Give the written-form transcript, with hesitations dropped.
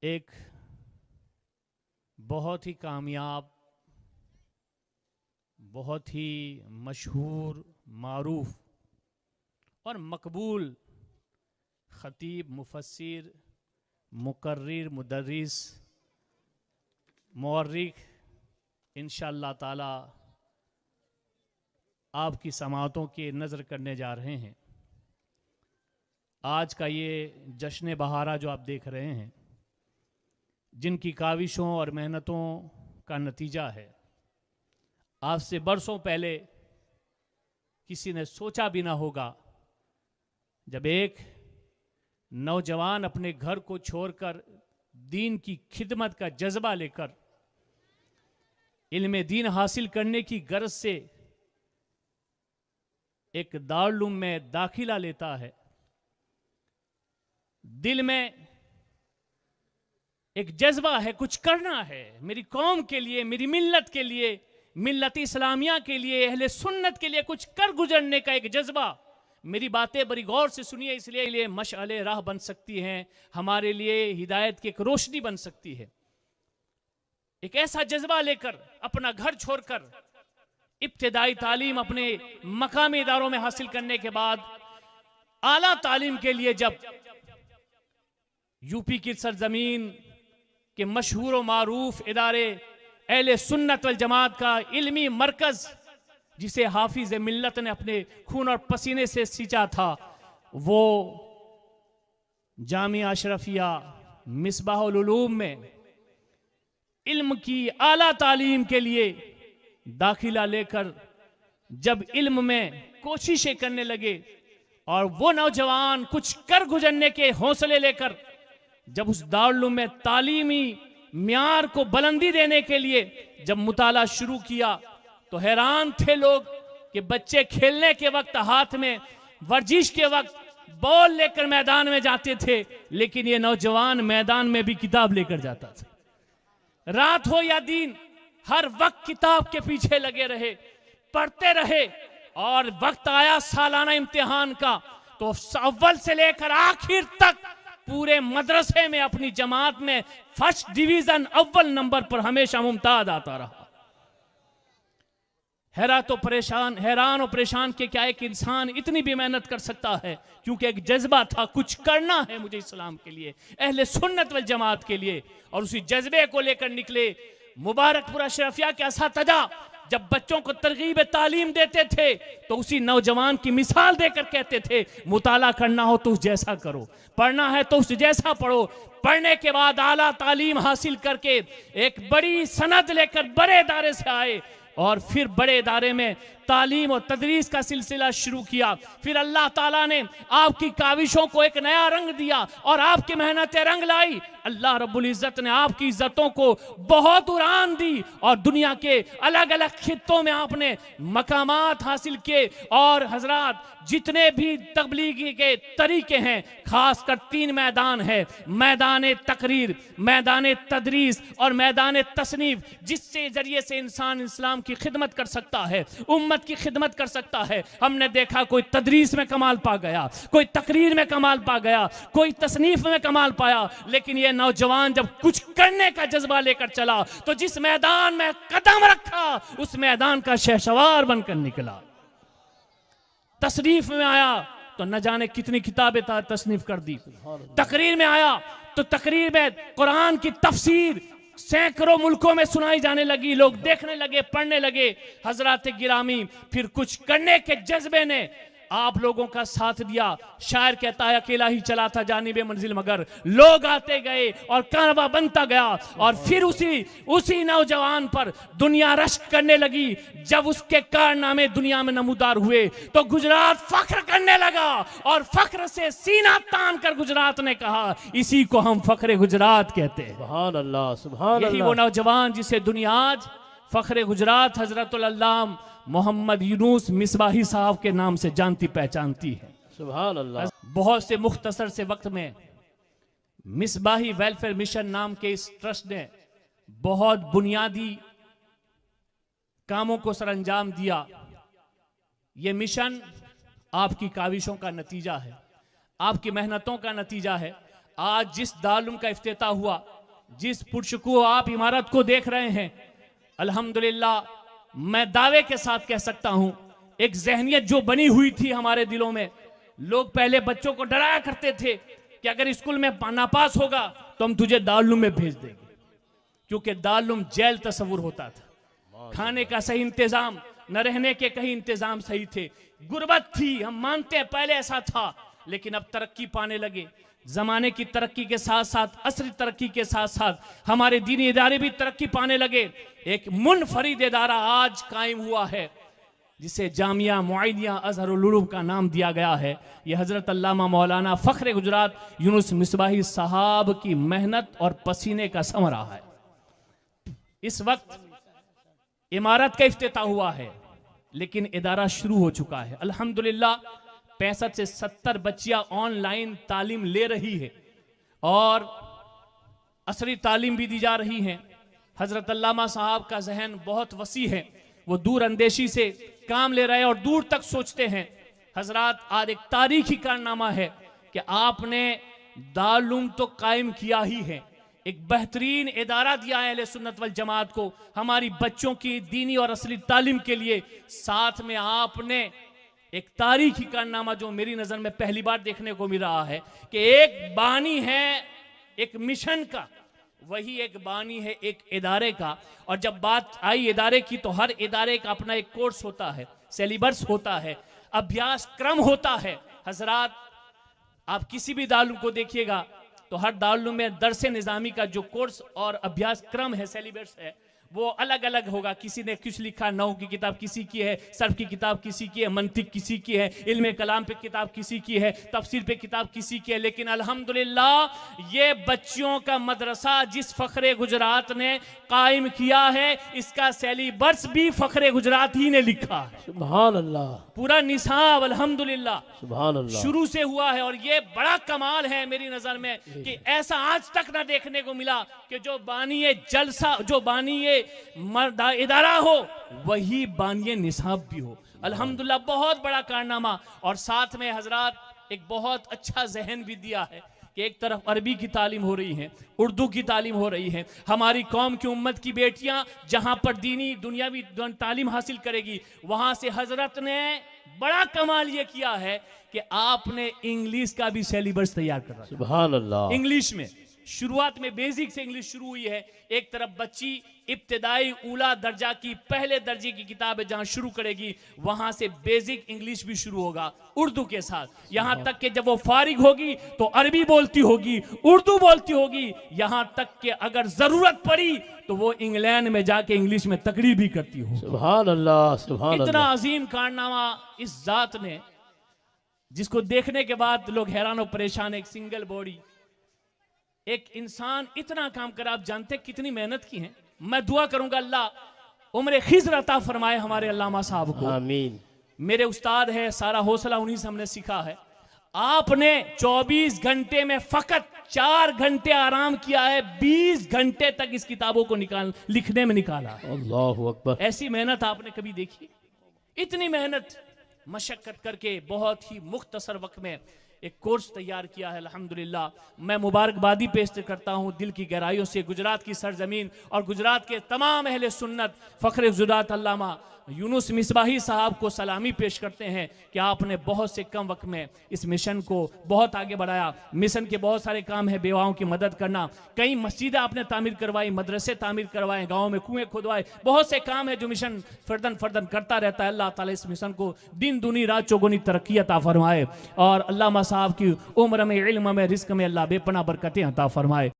एक बहुत ही कामयाब, बहुत ही मशहूर, मारूफ और मकबूल ख़तीब, मुफस्सिर, मुकर्रिर, मुदर्रिस, मुअर्रिख इंशाअल्लाह ताला आपकी समाअतों की नज़र करने जा रहे हैं। आज का ये जश्न बहारा जो आप देख रहे हैं, जिनकी काविशों और मेहनतों का नतीजा है। आज से बरसों पहले किसी ने सोचा भी ना होगा, जब एक नौजवान अपने घर को छोड़कर दीन की खिदमत का जज्बा लेकर इल्म दीन हासिल करने की गर्ज से एक दारुल में दाखिला लेता है। दिल में एक जज्बा है, कुछ करना है मेरी कौम के लिए, मेरी मिल्लत के लिए, मिल्लत इस्लामिया के लिए, अहले सुन्नत के लिए कुछ कर गुजरने का एक जज्बा। मेरी बातें बड़ी गौर से सुनिए, इसलिए मशअले राह बन सकती हैं, हमारे लिए हिदायत की एक रोशनी बन सकती है। एक ऐसा जज्बा लेकर अपना घर छोड़कर इब्तिदाई तालीम अपने मकामी इदारों में हासिल करने के बाद आला तालीम के लिए जब यूपी की सरजमीन के मशहूर व मारूफ इदारे अहले सुन्नत वल जमात का इल्मी मरकज, जिसे हाफिज मिल्लत ने अपने खून और पसीने से सींचा था, वो जामिया अशरफिया मिसबाहुल उलूम में इल्म की आला तालीम के लिए दाखिला लेकर जब इल्म में कोशिशें करने लगे और वो नौजवान कुछ कर गुजरने के हौसले लेकर जब उस दारुल में तालीमी म्यार को बुलंदी देने के लिए जब मुताला शुरू किया, तो हैरान थे लोग कि बच्चे खेलने के वक्त हाथ में वर्जिश के वक्त बॉल लेकर मैदान में जाते थे, लेकिन ये नौजवान मैदान में भी किताब लेकर जाता था। रात हो या दिन हर वक्त किताब के पीछे लगे रहे, पढ़ते रहे, और वक्त आया सालाना इम्तिहान का, तो अव्वल से लेकर आखिर तक पूरे मदरसे में अपनी जमात में फर्स्ट डिवीजन अव्वल नंबर पर हमेशा मुमताज आता रहा। हैरान और परेशान के क्या एक इंसान इतनी भी मेहनत कर सकता है, क्योंकि एक जज्बा था, कुछ करना है मुझे इस्लाम के लिए, अहले सुन्नत वल जमात के लिए, और उसी जज्बे को लेकर निकले। मुबारकपुर अशरफिया के असातिज़ा जब बच्चों को तरगीब तालीम देते थे तो उसी नौजवान की मिसाल देकर कहते थे, मुताला करना हो तो उस जैसा करो, पढ़ना है तो उस जैसा पढ़ो। पढ़ने के बाद आला तालीम हासिल करके एक बड़ी सनद लेकर बड़े इदारे से आए, और फिर बड़े इदारे में तालीम और तदरीस का सिलसिला शुरू किया। फिर अल्लाह ताला ने आपकी काविशों को एक नया रंग दिया और आपकी मेहनतें रंग लाई। अल्लाह रब्बुल इज़्ज़त ने आपकी इज़्ज़तों को बहुत उड़ान दी और दुनिया के अलग अलग खित्तों में आपने मकामात हासिल किए। और हजरात, जितने भी तबलीगी के तरीके हैं, खासकर 3 मैदान है, मैदान तकरीर, मैदान तदरीस और मैदान तसनीफ, जिससे जरिए से इंसान इस्लाम की खिदमत कर सकता है, उम्मत की खिदमत कर सकता है। हमने देखा कोई तदरीस में कमाल पा गया, कोई तकरीर में कमाल पा गया, कोई तसनीफ में कमाल पाया, लेकिन ये नौजवान जब कुछ करने का जज्बा लेकर चला तो जिस मैदान में कदम रखा उस मैदान का शहसवार बनकर निकला। तसनीफ में आया तो न जाने कितनी किताबें तसनीफ कर दी। तकरीर में आया तो तकरीर में कुरान की तफसीर सैकड़ों मुल्कों में सुनाई जाने लगी, लोग देखने लगे, पढ़ने लगे। हजरात गिरामी, फिर कुछ करने के जज्बे ने आप लोगों का साथ दिया। शायर कहता है, अकेला ही चला था जानिबे मंजिल, मगर लोग आते गए और कारवां बनता गया। और फिर उसी नौजवान पर दुनिया रश्क करने लगी। जब उसके कारनामे दुनिया में नमूदार हुए तो गुजरात फख्र करने लगा, और फख्र से सीना तान कर गुजरात ने कहा, इसी को हम फख्रे गुजरात कहते हैं। सुभान अल्लाह, सुभान अल्लाह। यही वो नौजवान जिसे दुनिया आज फख्रे गुजरात हजरतुल अल्लाम मोहम्मद यूनुस मिसबाही साहब के नाम से जानती पहचानती है। सुभान अल्लाह। बहुत से मुख्तसर से वक्त में मिसबाही वेलफेयर मिशन नाम के इस ट्रस्ट ने बहुत बुनियादी कामों को सरअंजाम दिया। ये मिशन आपकी काविशों का नतीजा है, आपकी मेहनतों का नतीजा है, आज जिस दारुल का इफ्तिताह हुआ, जिस पुरशकू आप इमारत को देख रहे हैं, अल्हम्दुलिल्लाह मैं दावे के साथ कह सकता हूं, एक जहनियत जो बनी हुई थी हमारे दिलों में, लोग पहले बच्चों को डराया करते थे कि अगर स्कूल में नापास होगा तो हम तुझे दारुल में भेज देंगे, क्योंकि दारुल जेल तस्वुर होता था, खाने का सही इंतजाम न, रहने के कहीं इंतजाम सही थे, गुर्बत थी, हम मानते हैं पहले ऐसा था, लेकिन अब तरक्की पाने लगे। जमाने की तरक्की के साथ साथ, असरी तरक्की के साथ साथ हमारे दीनी इदारे भी तरक्की पाने लगे। एक मुनफरिद इदारा आज कायम हुआ है जिसे जामिया मुआइनिया अजहरुल उलूम का नाम दिया गया है। यह हजरत अल्लामा मौलाना फख्र गुजरात यूनुस मिसबाही साहब की मेहनत और पसीने का समरा है। इस वक्त इमारत का इफ्तिताह हुआ है, लेकिन इदारा शुरू हो चुका है। अल्हम्दुलिल्लाह 65 से 70 बच्चियां ऑनलाइन तालीम ले रही है और असरी तालीम भी दी जा रही हैं। हजरत अल्लामा साहब का जहन बहुत वसी है, वो दूर अंदेशी से काम ले रहे हैं और दूर तक सोचते हैं। हजरात, आज एक तारीखी कारनामा है कि आपने दारुल तो कायम किया ही है, एक बेहतरीन इदारा दिया है अहले सुन्नत वल जमात को हमारी बच्चों की दीनी और असली तालीम के लिए। साथ में आपने एक तारीखी कारनामा जो मेरी नजर में पहली बार देखने को मिल रहा है कि एक बानी है एक मिशन का, वही एक बानी है एक इदारे का। और जब बात आई इदारे की, तो हर इदारे का अपना एक कोर्स होता है, सिलेबस होता है, अभ्यास क्रम होता है। हजरात, आप किसी भी दारुल को देखिएगा तो हर दारुल में दरसे निज़ामी का जो कोर्स और अभ्यास क्रम है, सिलेबस है, वो अलग अलग होगा। किसी ने कुछ लिखा, नहू की किताब किसी की है, सर्फ की किताब किसी की है, मंतिक किसी की है, इल्म कलाम पे किताब किसी की है, तफसीर पे किताब किसी की है। लेकिन अल्हम्दुलिल्लाह ये बच्चियों का मदरसा जिस फख्रे गुजरात ने कायम किया है, इसका सिलेबस भी फख्रे गुजरात ही ने लिखा है। सुभान अल्लाह, पूरा निसाब अल्हम्दुलिल्लाह सुभान अल्लाह शुरू से हुआ है। और ये बड़ा कमाल है मेरी नजर में कि ऐसा आज तक ना देखने को मिला कि जो बानी जलसा, जो बानी इदारा हो, वही बानी निसाब भी हो। अल्हम्दुलिल्लाह बहुत बड़ा कारनामा। और साथ में हजरात एक बहुत अच्छा जहन भी दिया है कि एक तरफ अरबी की तालीम हो रही है, उर्दू की तालीम हो रही है। हमारी कौम की उम्मत की बेटियां जहां पर दीनी दुनियावी तालीम हासिल करेगी, वहां से हजरत ने बड़ा कमाल ये किया है कि आपने इंग्लिश का भी सिलेबस तैयार कर रखा है। सुभान अल्लाह। इंग्लिश में शुरुआत में बेसिक से इंग्लिश शुरू हुई है। एक तरफ बच्ची इब्तिदाई ऊला दर्जा की पहले दर्जे की किताब है जहां शुरू करेगी, वहां से बेसिक इंग्लिश भी शुरू होगा उर्दू के साथ, यहां तक कि जब वो फारिग होगी तो अरबी बोलती होगी, उर्दू बोलती होगी, यहां तक कि अगर जरूरत पड़ी तो वो इंग्लैंड में जाके इंग्लिश में तकरीर भी करती हो। सुभान अल्लाह, सुभान इतना अल्लाह। अजीम कारनामा इस जात ने, जिसको देखने के बाद लोग हैरान और परेशान। एक सिंगल बॉडी, एक इंसान इतना काम कर, आप जानते कितनी मेहनत की है। मैं दुआ करूंगा अल्लाह उम्र खिज़र अता फरमाए हमारे अल्लामा साहब को। आमीन। मेरे उस्ताद है, सारा हौसला उन्हीं से हमने सीखा है। आपने 24 घंटे में फकत 4 घंटे आराम किया है, 20 घंटे तक इस किताबों को लिखने में निकाला है। अल्लाहु अकबर। ऐसी मेहनत आपने कभी देखी? इतनी मेहनत मशक्कत करके बहुत ही मुख्तसर वक्त में एक कोर्स तैयार किया है। अल्हम्दुलिल्लाह मैं मुबारकबादी पेश करता हूँ दिल की गहराइयों से गुजरात की सरजमीन और गुजरात के तमाम अहले सुन्नत फख्र गुजरात अल्लामा यूनुस मिसबाही साहब को सलामी पेश करते हैं कि आपने बहुत से कम वक्त में इस मिशन को बहुत आगे बढ़ाया। मिशन के बहुत सारे काम है, बेवाओं की मदद करना, कई मस्जिदें आपने तामीर करवाई, मदरसे तामीर करवाए, गाँव में कुएँ खुदवाए, बहुत से काम है जो मिशन फर्दन फर्दन करता रहता है। अल्लाह ताला इस मिशन को दिन दुनी रात चौगुनी तरक्की अता फरमाए और अल्लामा साहब की उम्र में, इल्म में, रिस्क में अल्लाह बेपनाह बरकतें अता फरमाए।